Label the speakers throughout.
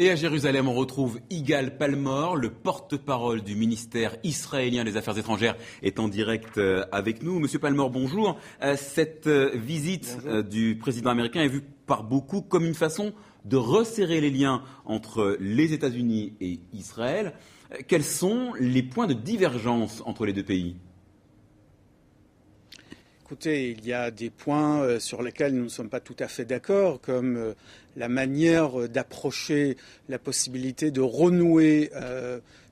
Speaker 1: Et à Jérusalem, on retrouve Yigal Palmor, le porte-parole du ministère israélien des Affaires étrangères, est en direct avec nous. Monsieur Palmor, bonjour. Cette visite du président américain est vue par beaucoup comme une façon de resserrer les liens entre les États-Unis et Israël. Quels sont les points de divergence entre les deux pays ?
Speaker 2: Écoutez, il y a des points sur lesquels nous ne sommes pas tout à fait d'accord, comme la manière d'approcher la possibilité de renouer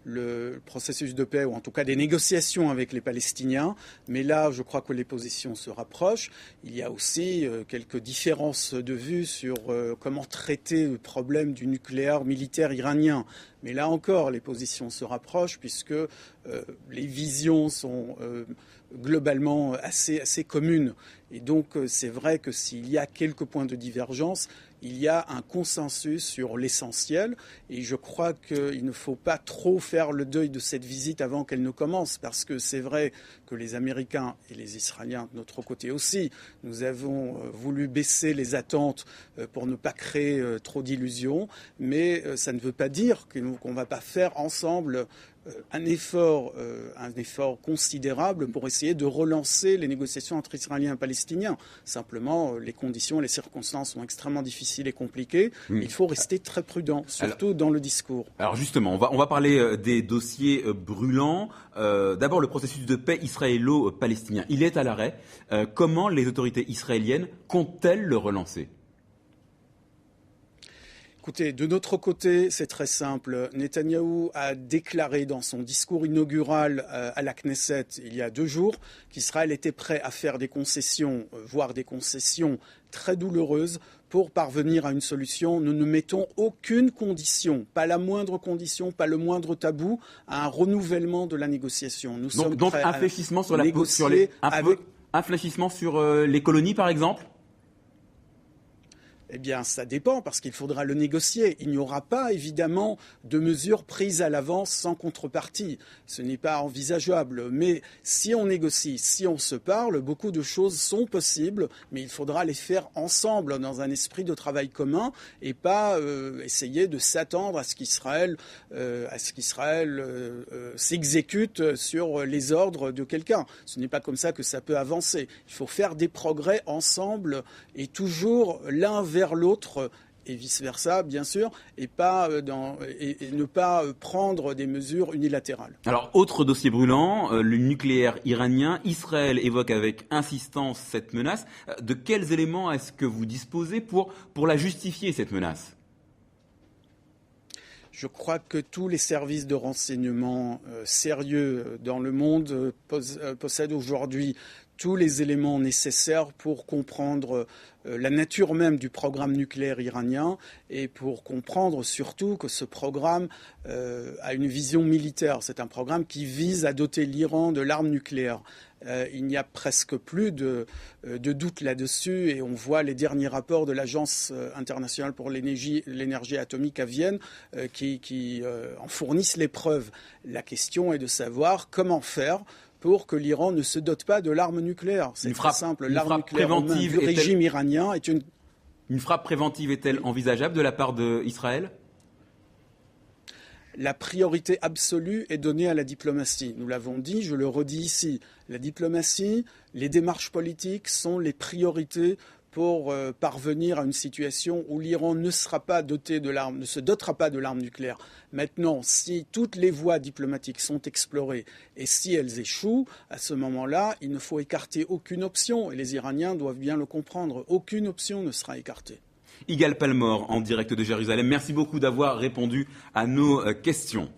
Speaker 2: le processus de paix, ou en tout cas des négociations avec les Palestiniens. Mais là, je crois que les positions se rapprochent. Il y a aussi quelques différences de vue sur comment traiter le problème du nucléaire militaire iranien. Mais là encore, les positions se rapprochent puisque les visions sont globalement assez communes. Et donc, c'est vrai que s'il y a quelques points de divergence, il y a un consensus sur l'essentiel. Et je crois qu'il ne faut pas trop faire le deuil de cette visite avant qu'elle ne commence. Parce que c'est vrai que les Américains et les Israéliens, de notre côté aussi, nous avons voulu baisser les attentes pour ne pas créer trop d'illusions. Mais ça ne veut pas dire qu'on ne va pas faire ensemble un effort considérable pour essayer de relancer les négociations entre Israéliens et Palestiniens. Simplement, les conditions et les circonstances sont extrêmement difficiles et compliquées. Il faut rester très prudent, surtout dans le discours.
Speaker 1: Alors justement, on va parler des dossiers brûlants. D'abord, le processus de paix israélo-palestinien. Il est à l'arrêt. Comment les autorités israéliennes comptent-elles le relancer ?
Speaker 2: Écoutez, de notre côté, c'est très simple. Netanyahou a déclaré dans son discours inaugural à la Knesset il y a 2 jours qu'Israël était prêt à faire des concessions, voire des concessions très douloureuses pour parvenir à une solution. Nous ne mettons aucune condition, pas la moindre condition, pas le moindre tabou à un renouvellement de la négociation. Nous sommes prêts à négocier
Speaker 1: infléchissement sur les colonies, par exemple ?
Speaker 2: Eh bien, ça dépend, parce qu'il faudra le négocier. Il n'y aura pas, évidemment, de mesures prises à l'avance sans contrepartie. Ce n'est pas envisageable. Mais si on négocie, si on se parle, beaucoup de choses sont possibles, mais il faudra les faire ensemble, dans un esprit de travail commun, et pas essayer de s'attendre à ce qu'Israël s'exécute sur les ordres de quelqu'un. Ce n'est pas comme ça que ça peut avancer. Il faut faire des progrès ensemble, et toujours l'un vers l'autre et vice-versa, bien sûr, et ne pas prendre des mesures unilatérales.
Speaker 1: Alors, autre dossier brûlant, le nucléaire iranien. Israël évoque avec insistance cette menace. De quels éléments est-ce que vous disposez pour la justifier, cette menace ?
Speaker 2: Je crois que tous les services de renseignement sérieux dans le monde possèdent aujourd'hui tous les éléments nécessaires pour comprendre la nature même du programme nucléaire iranien et pour comprendre surtout que ce programme a une vision militaire. C'est un programme qui vise à doter l'Iran de l'arme nucléaire. Il n'y a presque plus de doute là-dessus et on voit les derniers rapports de l'Agence internationale pour l'énergie atomique à Vienne qui en fournissent les preuves. La question est de savoir comment faire pour que l'Iran ne se dote pas de l'arme nucléaire. C'est très simple. L'arme nucléaire du régime iranien est une...
Speaker 1: Une frappe préventive est-elle envisageable de la part d'Israël ?
Speaker 2: La priorité absolue est donnée à la diplomatie. Nous l'avons dit, je le redis ici. La diplomatie, les démarches politiques sont les priorités pour parvenir à une situation où l'Iran ne sera pas doté de l'arme, ne se dotera pas de l'arme nucléaire. Maintenant, si toutes les voies diplomatiques sont explorées et si elles échouent, à ce moment-là, il ne faut écarter aucune option. Et les Iraniens doivent bien le comprendre. Aucune option ne sera écartée.
Speaker 1: Yigal Palmor, en direct de Jérusalem. Merci beaucoup d'avoir répondu à nos questions.